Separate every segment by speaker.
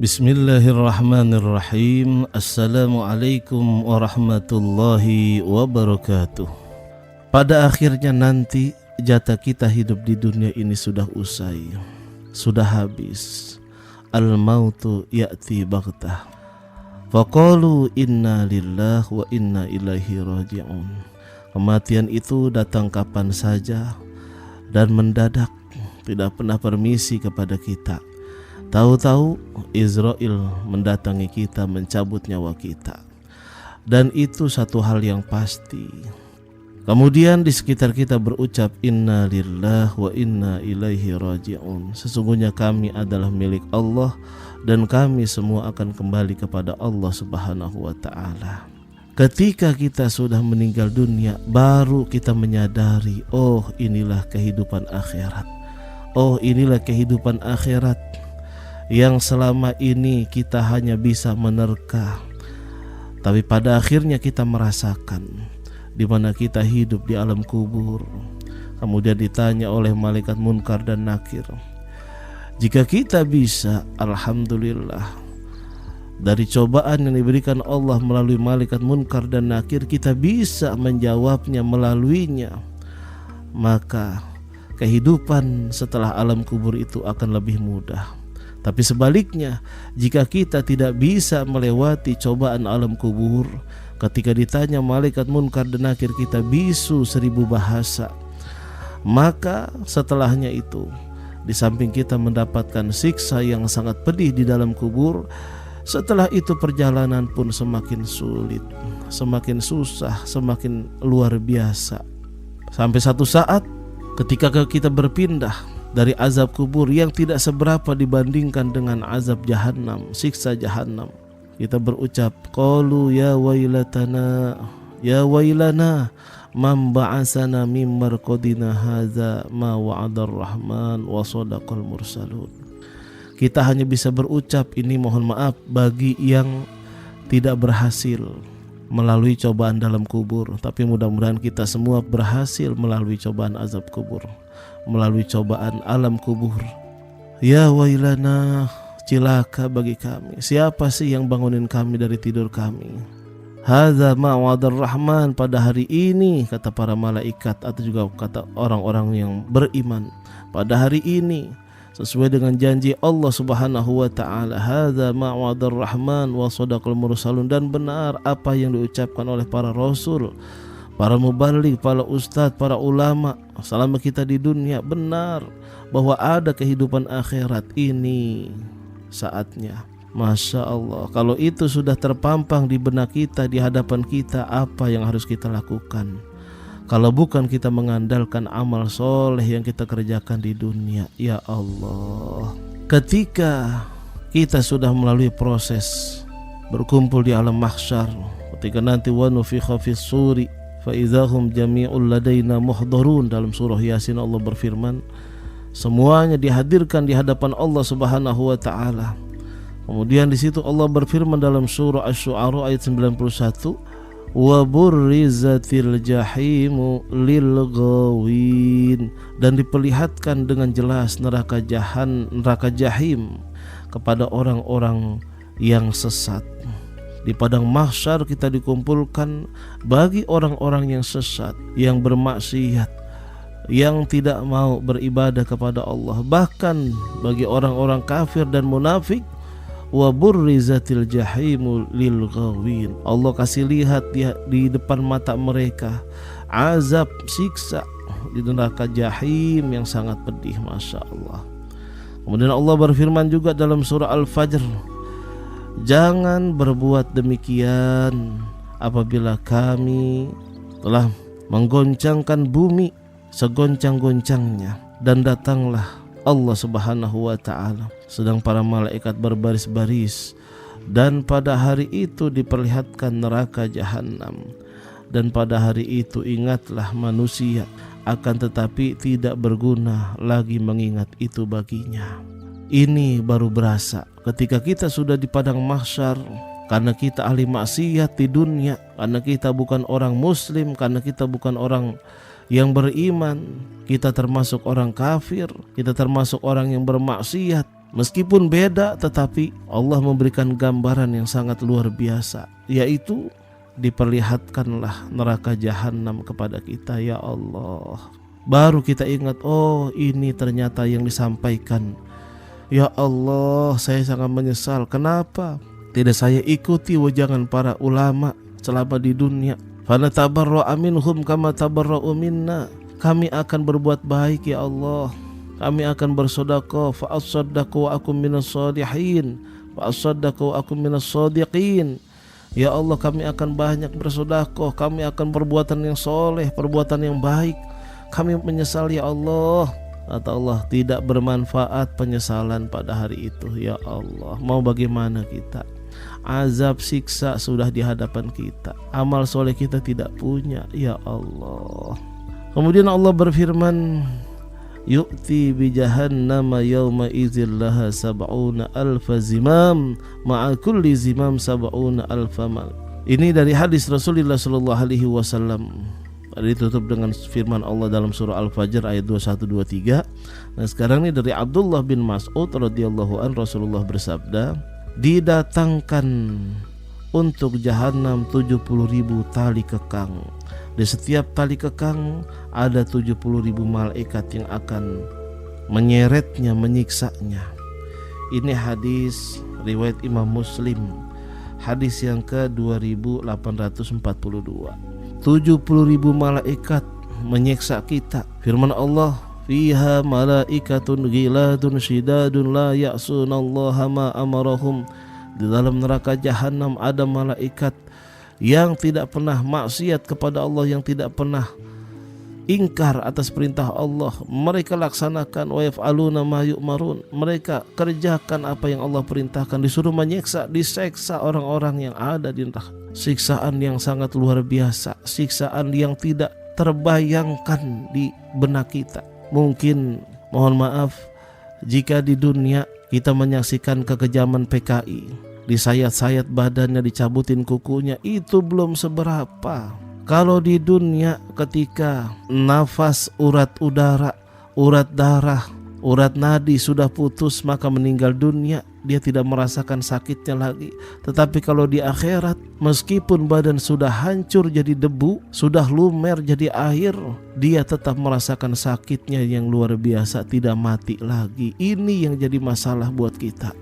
Speaker 1: Bismillahirrahmanirrahim. Assalamualaikum warahmatullahi wabarakatuh. Pada akhirnya nanti jatah kita hidup di dunia ini sudah usai, sudah habis. Al-mautu ya'ti baghtah. Faqalu inna lillahi wa inna ilaihi raji'un. Kematian itu datang kapan saja dan mendadak, tidak pernah permisi kepada kita. Tahu-tahu Israel mendatangi kita, mencabut nyawa kita. Dan itu satu hal yang pasti. Kemudian di sekitar kita berucap inna lillahi wa inna ilaihi raji'un. Sesungguhnya kami adalah milik Allah dan kami semua akan kembali kepada Allah Subhanahu wa ta'ala. Ketika kita sudah meninggal dunia, baru kita menyadari, oh inilah kehidupan akhirat. Oh inilah kehidupan akhirat yang selama ini kita hanya bisa menerka, tapi pada akhirnya kita merasakan di mana kita hidup di alam kubur. Kemudian ditanya oleh malaikat Munkar dan Nakir. Jika kita bisa, alhamdulillah, dari cobaan yang diberikan Allah melalui malaikat Munkar dan Nakir, kita bisa menjawabnya melaluinya, maka kehidupan setelah alam kubur itu akan lebih mudah. Tapi sebaliknya, jika kita tidak bisa melewati cobaan alam kubur, ketika ditanya malaikat Munkar dan Nakir kita bisu 1000 bahasa, maka setelahnya itu, di samping kita mendapatkan siksa yang sangat pedih di dalam kubur, setelah itu perjalanan pun semakin sulit, semakin susah, semakin luar biasa. Sampai satu saat ketika kita berpindah dari azab kubur yang tidak seberapa dibandingkan dengan azab jahannam, siksa jahannam, kita berucap qalu ya wailatana ya wailana man ba'asana mim marqadina hadza ma wa'adar rahman wa sadaqal mursalun. Kita hanya bisa berucap ini mohon maaf bagi yang tidak berhasil melalui cobaan dalam kubur, tapi mudah-mudahan kita semua berhasil melalui cobaan azab kubur, melalui cobaan alam kubur. Ya wailana, cilaka bagi kami. Siapa sih yang bangunin kami dari tidur kami? Hadza ma wa'adar rahman, pada hari ini, kata para malaikat atau juga kata orang-orang yang beriman, pada hari ini sesuai dengan janji Allah Subhanahu wa ta'ala, hadza ma wa'adar rahman wa sadaqal mursalun, dan benar apa yang diucapkan oleh para rasul, para mubaligh, para ustadz, para ulama selama kita di dunia, benar bahwa ada kehidupan akhirat. Ini saatnya. Masya Allah, kalau itu sudah terpampang di benak kita, di hadapan kita, apa yang harus kita lakukan? Kalau bukan kita mengandalkan amal soleh yang kita kerjakan di dunia. Ya Allah, ketika kita sudah melalui proses berkumpul di alam mahsyar, ketika nanti wa nufikha fis suri fa idzahum jami'ul ladaina muhdharun, dalam surah Yasin Allah berfirman, semuanya dihadirkan di hadapan Allah Subhanahu wa ta'ala. Kemudian di situ Allah berfirman dalam surah Asy-Syu'ara ayat 91, wa burrizatil jahimu lil ghawin, dan diperlihatkan dengan jelas neraka jahim kepada orang-orang yang sesat. Di padang mahsyar kita dikumpulkan bagi orang-orang yang sesat, yang bermaksiat, yang tidak mau beribadah kepada Allah, bahkan bagi orang-orang kafir dan munafik. Wa burrizatil jahimu lil ghawin, Allah kasih lihat di depan mata mereka azab, siksa di neraka jahim yang sangat pedih. Masya Allah. Kemudian Allah berfirman juga dalam surah Al-Fajr, jangan berbuat demikian apabila kami telah menggoncangkan bumi segoncang-goncangnya, dan datanglah Allah Subhanahu wa ta'ala sedang para malaikat berbaris-baris, dan pada hari itu diperlihatkan neraka jahanam, dan pada hari itu ingatlah manusia, akan tetapi tidak berguna lagi mengingat itu baginya. Ini baru berasa ketika kita sudah di padang mahsyar, karena kita ahli maksiat di dunia, karena kita bukan orang muslim, karena kita bukan orang yang beriman, kita termasuk orang kafir, kita termasuk orang yang bermaksiat. Meskipun beda, tetapi Allah memberikan gambaran yang sangat luar biasa, yaitu diperlihatkanlah neraka jahanam kepada kita. Ya Allah, baru kita ingat, oh ini ternyata yang disampaikan. Ya Allah, saya sangat menyesal. Kenapa tidak saya ikuti wejangan para ulama selama di dunia? Fana tabarra'a minhum kama tabarra'u minna. Kami akan berbuat baik ya Allah, kami akan bersedekah, fa asaddaqu wa akum minas shalihin, fa asaddaqu wa akum minas shadiqin. Ya Allah, kami akan banyak bersedekah, kami akan perbuatan yang soleh, perbuatan yang baik. Kami menyesal ya Allah. Kata Allah, tidak bermanfaat penyesalan pada hari itu. Ya Allah, mau bagaimana kita? Azab siksa sudah di hadapan kita, amal soleh kita tidak punya. Ya Allah. Kemudian Allah berfirman, yu'ti bi jahannama yawma idzil laha sab'una alfa zimam ma'a kulli zimam sab'una alfa mal. Ini dari hadis Rasulullah sallallahu alaihi wasallam. Ditutup dengan firman Allah dalam surah Al-Fajr ayat 21-23. Nah sekarang ini dari Abdullah bin Mas'ud radhiyallahu an, Rasulullah bersabda, didatangkan untuk jahanam 70.000 tali kekang. Di setiap tali kekang ada 70.000 malaikat yang akan menyeretnya, menyiksanya. Ini hadis riwayat Imam Muslim, hadis yang ke 2842. 70.000 malaikat menyiksa kita. Firman Allah, fiha malaikatun ghiladun syidadun la ya'sunallaha ma amarahum. Di dalam neraka jahanam ada malaikat yang tidak pernah maksiat kepada Allah, yang tidak pernah ingkar atas perintah Allah. Mereka laksanakan wa yaf'aluna ma yu'marun. Mereka kerjakan apa yang Allah perintahkan. Disuruh menyiksa, diseksa orang-orang yang ada di neraka. Siksaan yang sangat luar biasa, siksaan yang tidak terbayangkan di benak kita. Mungkin, mohon maaf, jika di dunia kita menyaksikan kekejaman PKI, disayat-sayat badannya, dicabutin kukunya, itu belum seberapa. Kalau di dunia ketika nafas, urat udara, urat darah, urat nadi sudah putus, maka meninggal dunia, dia tidak merasakan sakitnya lagi. Tetapi kalau di akhirat, meskipun badan sudah hancur jadi debu, sudah lumer jadi air, dia tetap merasakan sakitnya yang luar biasa, tidak mati lagi. Ini yang jadi masalah buat kita.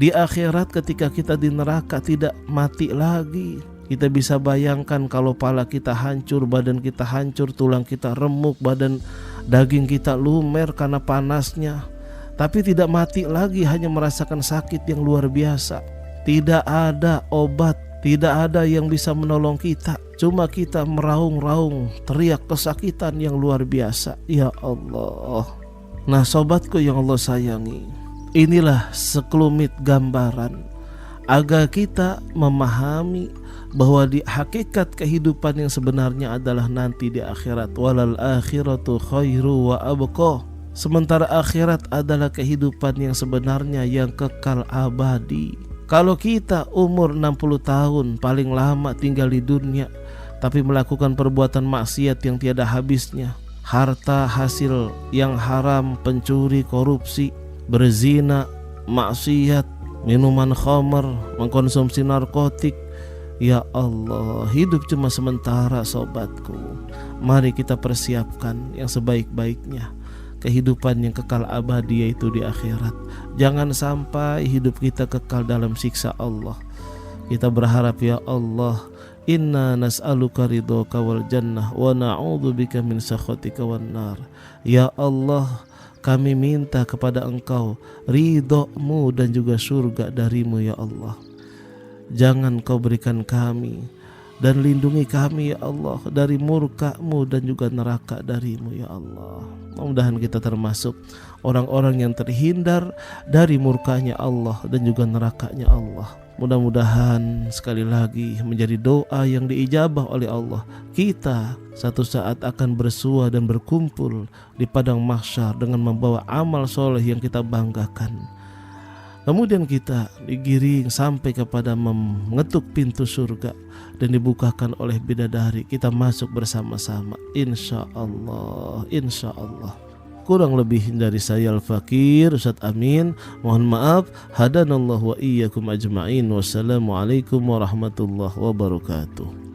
Speaker 1: Di akhirat ketika kita di neraka tidak mati lagi. Kita bisa bayangkan kalau pala kita hancur, badan kita hancur, tulang kita remuk, badan daging kita lumer karena panasnya, tapi tidak mati lagi, hanya merasakan sakit yang luar biasa. Tidak ada obat, tidak ada yang bisa menolong kita, cuma kita meraung-raung, teriak kesakitan yang luar biasa. Ya Allah. Nah sobatku yang Allah sayangi, inilah sekelumit gambaran agar kita memahami bahwa di hakikat kehidupan yang sebenarnya adalah nanti di akhirat. Walal akhiratu khairu wa abqa. Sementara akhirat adalah kehidupan yang sebenarnya yang kekal abadi. Kalau kita umur 60 tahun paling lama tinggal di dunia, tapi melakukan perbuatan maksiat yang tiada habisnya, harta hasil yang haram, pencuri, korupsi, berzina, maksiat, minuman khamar, mengkonsumsi narkotik, ya Allah, hidup cuma sementara sobatku. Mari kita persiapkan yang sebaik-baiknya, kehidupan yang kekal abadi yaitu di akhirat. Jangan sampai hidup kita kekal dalam siksa Allah. Kita berharap ya Allah, inna nas'aluka ridhoka wal jannah wa na'udzubika min sakhatika wan nar. Ya Allah, kami minta kepada Engkau ridho-Mu dan juga surga dari-Mu ya Allah. Jangan Kau berikan kami dan lindungi kami ya Allah dari murka-Mu dan juga neraka dari-Mu ya Allah. Mudah-mudahan kita termasuk orang-orang yang terhindar dari murkanya Allah dan juga nerakanya Allah. Mudah-mudahan sekali lagi menjadi doa yang diijabah oleh Allah. Kita satu saat akan bersua dan berkumpul di padang mahsyar dengan membawa amal soleh yang kita banggakan. Kemudian kita digiring sampai kepada mengetuk pintu surga dan dibukakan oleh bidadari. Kita masuk bersama-sama, insya Allah, insya Allah. Kurang lebih dari saya Al-Fakir Ustadz Amin, mohon maaf. Hadanallahu wa iyyakum ajma'in. Wassalamualaikum warahmatullahi wabarakatuh.